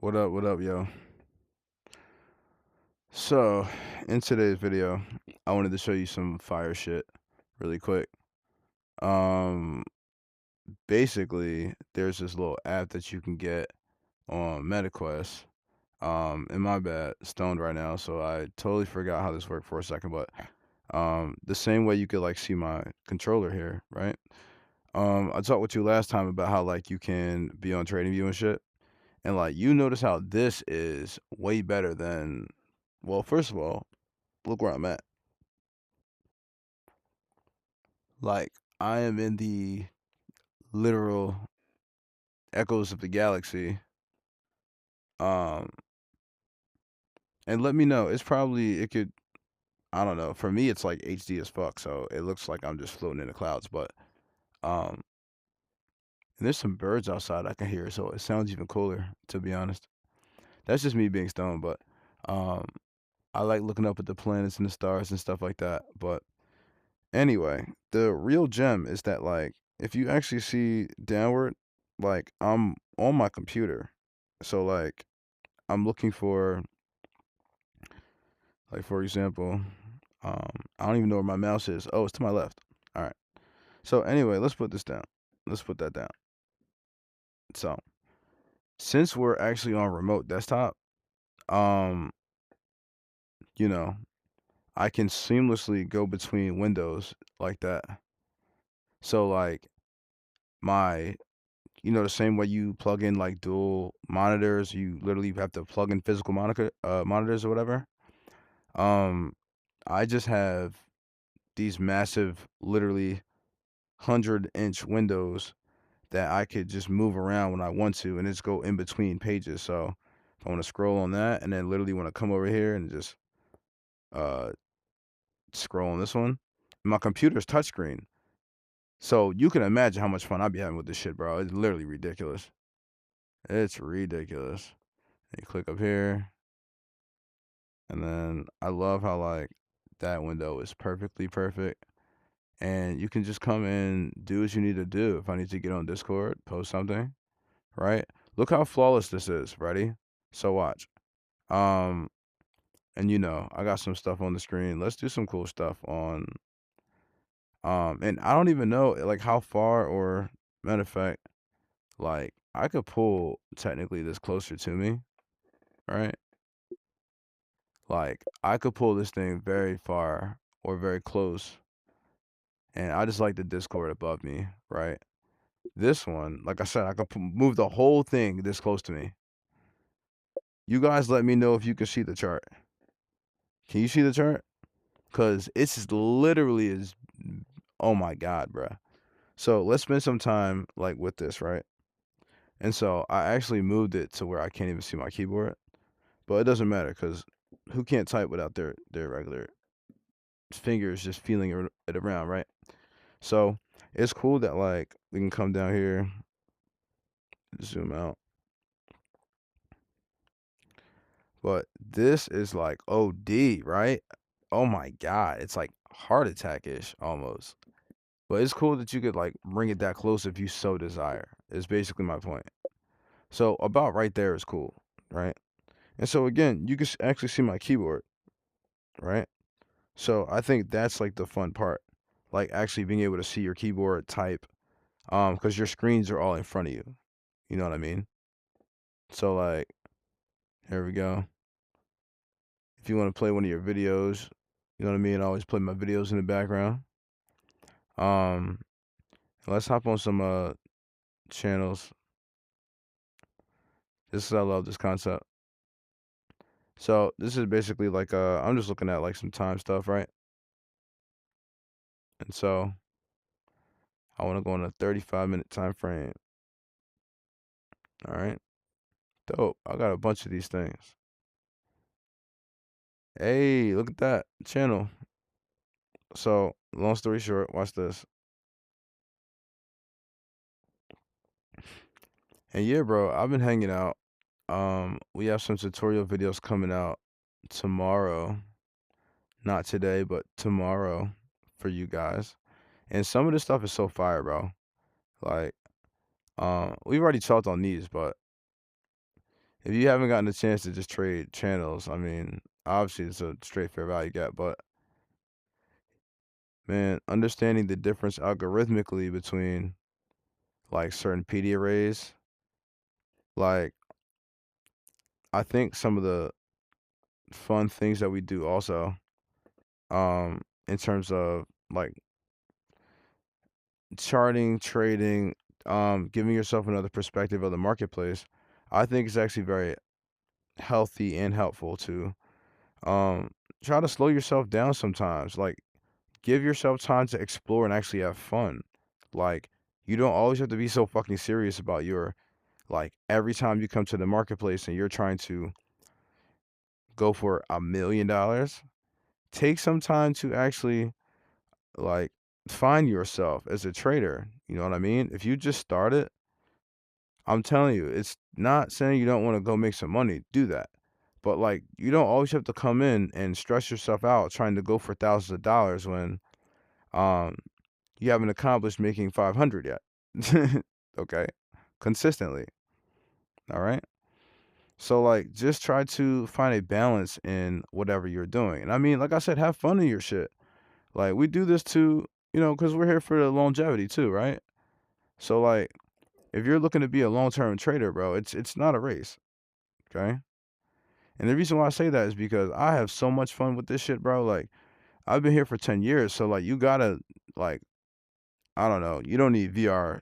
What up, yo? So, in today's video, I wanted to show you some fire shit really quick. Um, Basically, there's this little app that you can get on MetaQuest. And my bad, stoned right now, so I totally forgot how this worked for a second, but the same way you could like see my controller here, right? I talked with you last time about how like you can be on TradingView and shit. And like you notice how this is way better than well, first of all, look where I'm at. Like, I am in the literal echoes of the galaxy. Um, and let me know. It's probably it could I don't know. For me, it's like HD as fuck, so it looks like I'm just floating in the clouds. But um, and there's some birds outside I can hear, so it sounds even cooler. To be honest, that's just me being stoned. But um, I like looking up at the planets and the stars and stuff like that. But anyway, the real gem is that like if you actually see downward, like I'm on my computer. So like I'm looking for like for example, I don't even know where my mouse is. Oh, it's to my left. All right. So anyway, let's put this down. Let's put that down. So since we're actually on remote desktop, um, you know, I can seamlessly go between windows like that. So like my the same way you plug in like dual monitors, you literally have to plug in physical monitors or whatever. Um, I just have these massive, literally 100-inch windows that I could just move around when I want to and just go in between pages. So if I want to scroll on that and then literally want to come over here and just uh scroll on this one. My computer's touchscreen. So you can imagine how much fun I'd be having with this shit, bro. It's literally ridiculous. It's ridiculous. You click up here, and then I love how like that window is perfectly perfect. And you can just come in, do what you need to do. If I need to get on Discord, post something, right? Look how flawless this is. Ready? So watch. Um, and I got some stuff on the screen. Let's do some cool stuff on and I don't even know like how far or matter of fact, like I could pull technically this closer to me, right? Like I could pull this thing very far or very close. And I just like the Discord above me, right? This one, like I said, I could move the whole thing this close to me. You guys let me know if you can see the chart. Can you see the chart? Cause it's just literally is oh my god, bruh. So let's spend some time like with this, right? And so I actually moved it to where I can't even see my keyboard, but it doesn't matter because who can't type without their regular fingers just feeling it around, right? So it's cool that like we can come down here, zoom out, but this is like OD, right? Oh my god, it's like heart attack ish almost. But it's cool that you could like bring it that close if you so desire. Is basically my point. So about right there is cool, right? And so again, you can actually see my keyboard, right? So I think that's like the fun part, like actually being able to see your keyboard type, because your screens are all in front of you. You know what I mean? So like, here we go. If you want to play one of your videos, you know what I mean? I always play my videos in the background. Um, let's hop on some channels. I love this concept. So this is basically like I'm just looking at like some time stuff, right? And so I want to go on a 35-minute time frame. All right. Dope. I got a bunch of these things. Hey, look at that channel. So, long story short, watch this. And yeah, bro, I've been hanging out. We have some tutorial videos coming out tomorrow. Not today, but tomorrow for you guys. And some of this stuff is so fire, bro. Like, we've already talked on these, but if you haven't gotten a chance to just trade channels, I mean, obviously it's a straight fair value gap, but man, understanding the difference algorithmically between like certain PD arrays, like I think some of the fun things that we do also, in terms of like charting, trading, giving yourself another perspective of the marketplace, I think it's actually very healthy and helpful to um try to slow yourself down sometimes. Like give yourself time to explore and actually have fun. Like you don't always have to be so fucking serious about your like every time you come to the marketplace and you're trying to go for $1 million, take some time to actually like find yourself as a trader. You know what I mean? If you just started, I'm telling you, it's not saying you don't want to go make some money. Do that. But like you don't always have to come in and stress yourself out trying to go for thousands of dollars when um you haven't accomplished making 500 yet. Okay? Consistently. All right? So like just try to find a balance in whatever you're doing. And I mean, like I said, have fun in your shit. Like we do this to, cuz we're here for the longevity too, right? So like if you're looking to be a long-term trader, bro, it's not a race, okay? And the reason why I say that is because I have so much fun with this shit, bro. Like I've been here for 10 years, so like you gotta like I don't know, you don't need VR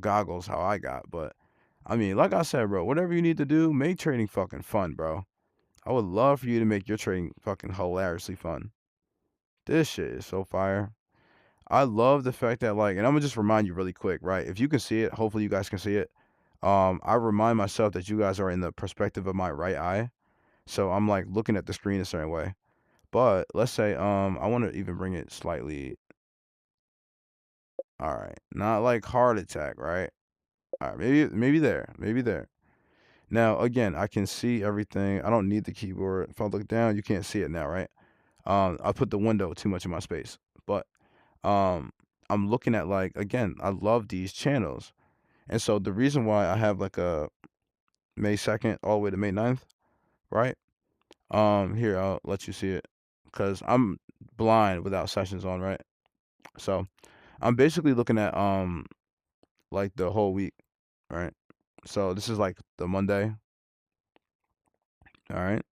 goggles how I got, but I mean, like I said, bro, whatever you need to do, make trading fucking fun, bro. I would love for you to make your trading fucking hilariously fun. This shit is so fire. I love the fact that like, and I'm gonna just remind you really quick, right? If you can see it, hopefully you guys can see it. I remind myself that you guys are in the perspective of my right eye, so I'm like looking at the screen a certain way. But let's say I want to even bring it slightly. All right, not like heart attack, right? All right, maybe there, maybe there. Now again, I can see everything. I don't need the keyboard. If I look down, you can't see it now, right? I put the window too much in my space, but um, I'm looking at like again, I love these channels, and so the reason why I have like a May 2nd all the way to May 9th, right? Here I'll let you see it, cause I'm blind without sessions on, right? So I'm basically looking at like the whole week, right? So this is like the Monday, all right?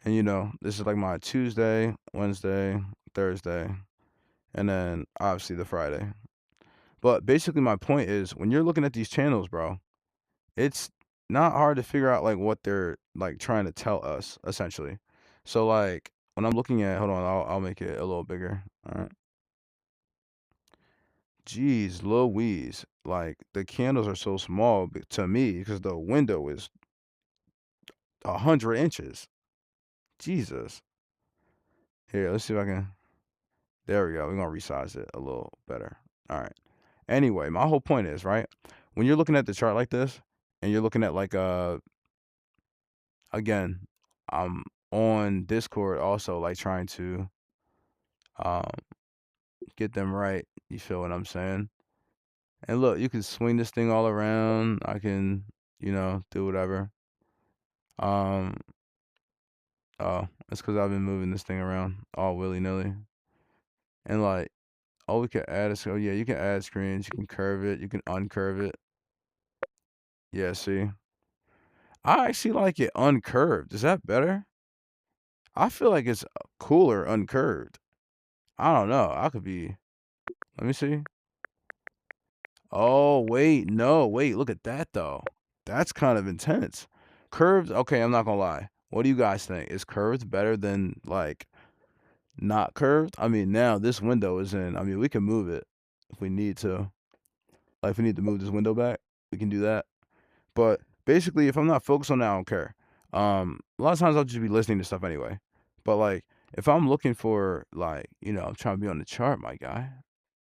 And this is like my Tuesday, Wednesday, Thursday, and then obviously the Friday. But basically my point is when you're looking at these channels, bro, it's not hard to figure out like what they're like trying to tell us essentially. So like when I'm looking at, hold on, I'll make it a little bigger. All right. Jeez Louise. Like the candles are so small to me because the window is 100 inches. Jesus. Here, let's see if I can. There we go. We're gonna resize it a little better. All right. Anyway, my whole point is, right? When you're looking at the chart like this, and you're looking at like again, I'm on Discord also like trying to um get them right. You feel what I'm saying? And look, you can swing this thing all around. I can, do whatever. Um, oh, it's because I've been moving this thing around all willy nilly. And like, oh, we can add a screen. Yeah, you can add screens. You can curve it. You can uncurve it. Yeah, see, I actually like it uncurved. Is that better? I feel like it's cooler uncurved. I don't know. I could be. Let me see. Oh, wait. No, wait. Look at that, though. That's kind of intense. Curved, okay, I'm not gonna lie. What do you guys think? Is curved better than, like, not curved? I mean, now this window is in. I mean, we can move it if we need to. Like, if we need to move this window back, we can do that. But basically, if I'm not focused on that, I don't care. A lot of times I'll just be listening to stuff anyway. But, like, if I'm looking for, like, I'm trying to be on the chart, my guy,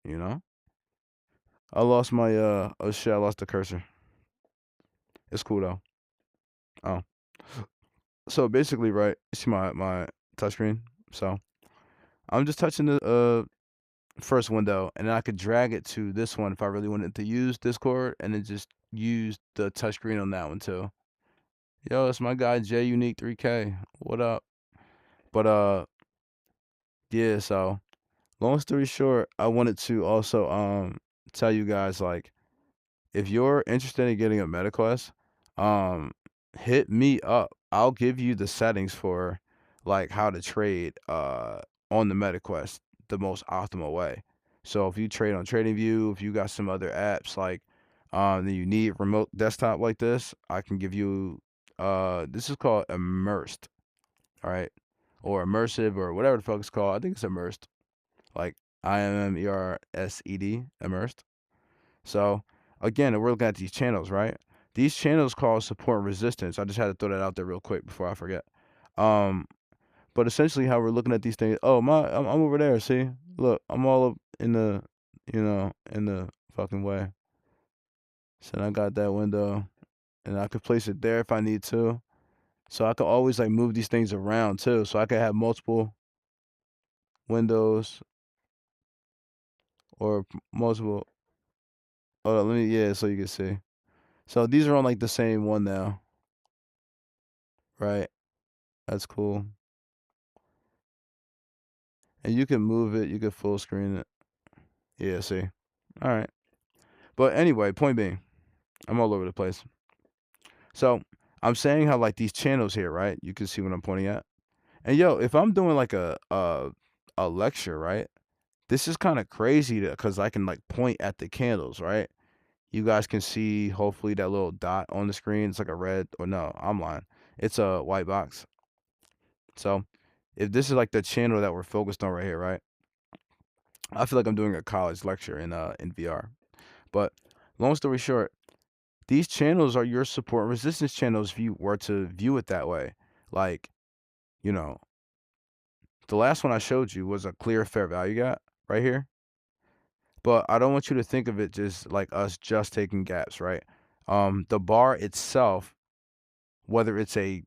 you know? I lost my oh shit, I lost the cursor. It's cool though. Oh. So basically, right, you see my touchscreen? So I'm just touching the first window and then I could drag it to this one if I really wanted to use Discord and then just use the touchscreen on that one too. Yo, it's my guy J Unique 3K. What up? But yeah, so long story short, I wanted to also tell you guys, like, if you're interested in getting a metaquest, um hit me up. I'll give you the settings for like how to trade on the metaquest the most optimal way. So if you trade on TradingView, if you got some other apps like that you need remote desktop like this, I can give you this is called immersed, all right? Or immersive or whatever the fuck it's called. I think it's immersed. Like IMMERSED, immersed. So again, we're looking at these channels, right? These channels call support and resistance. I just had to throw that out there real quick before I forget. Um, but essentially, how we're looking at these things. Oh my, I'm over there. See, look, I'm all up in the, in the fucking way. So I got that window, and I could place it there if I need to. So I could always like move these things around too. So I could have multiple windows or multiple. Hold on, let me, yeah, so you can see. So these are on like the same one now, right? That's cool. And you can move it, you can full screen it. Yeah, see. All right. But anyway, point being, I'm all over the place. So I'm saying how like these channels here, right? You can see what I'm pointing at. And yo, if I'm doing like a lecture, right? This is kind of crazy because I can like point at the candles, right? You guys can see hopefully that little dot on the screen. It's like a red, or no, I'm lying. It's a white box. So if this is like the channel that we're focused on right here, right? I feel like I'm doing a college lecture in VR. But long story short, these channels are your support and resistance channels if you were to view it that way. Like, you know, the last one I showed you was a clear fair value gap right here. But I don't want you to think of it just like us just taking gaps, right? The bar itself, whether it's a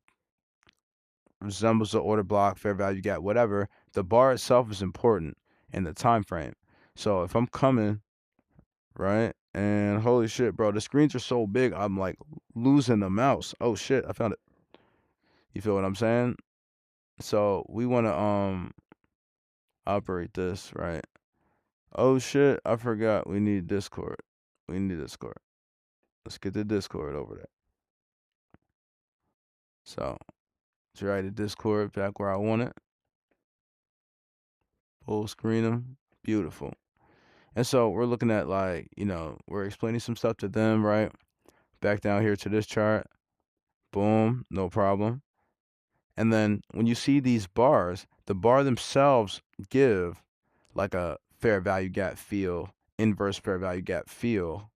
resembles an order block, fair value gap, whatever, the bar itself is important in the time frame. So if I'm coming, right, and holy shit, bro, the screens are so big, I'm like losing the mouse. Oh shit, I found it. You feel what I'm saying? So we want to operate this, right? Oh shit, I forgot we need Discord. We need Discord. Let's get the Discord over there. So let's write the Discord back where I want it. Full screen them. Beautiful. And so we're looking at like, we're explaining some stuff to them, right? Back down here to this chart. Boom, no problem. And then when you see these bars, the bar themselves give like a fair value gap feel, inverse fair value gap feel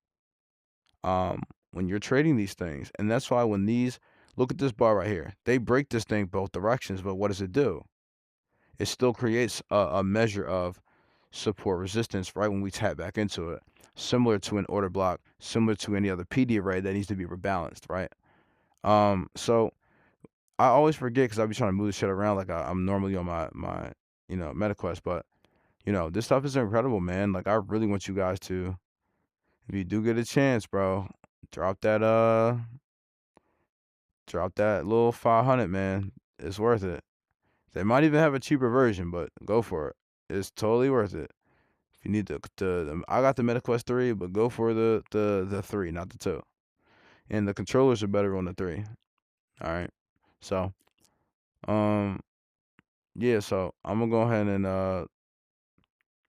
when you're trading these things. And that's why when these, look at this bar right here, they break this thing both directions, but what does it do? It still creates a measure of support resistance right when we tap back into it, similar to an order block, similar to any other PD array that needs to be rebalanced, right? So I always forget because I be trying to move this shit around like I'm normally on my MetaQuest, but this stuff is incredible, man. Like I really want you guys to, if you do get a chance, bro, drop that drop that little 500, man. It's worth it. They might even have a cheaper version, but go for it. It's totally worth it. If you need I got the MetaQuest 3, but go for the 3, not the 2. And the controllers are better on the 3. All right. So, um, yeah. So I'm gonna go ahead and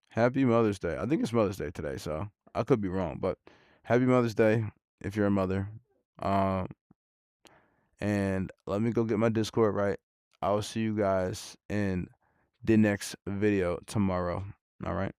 happy Mother's Day. I think it's Mother's Day today, so I could be wrong, but happy Mother's Day if you're a mother. Um, and let me go get my Discord right. I will see you guys in the next video tomorrow. All right.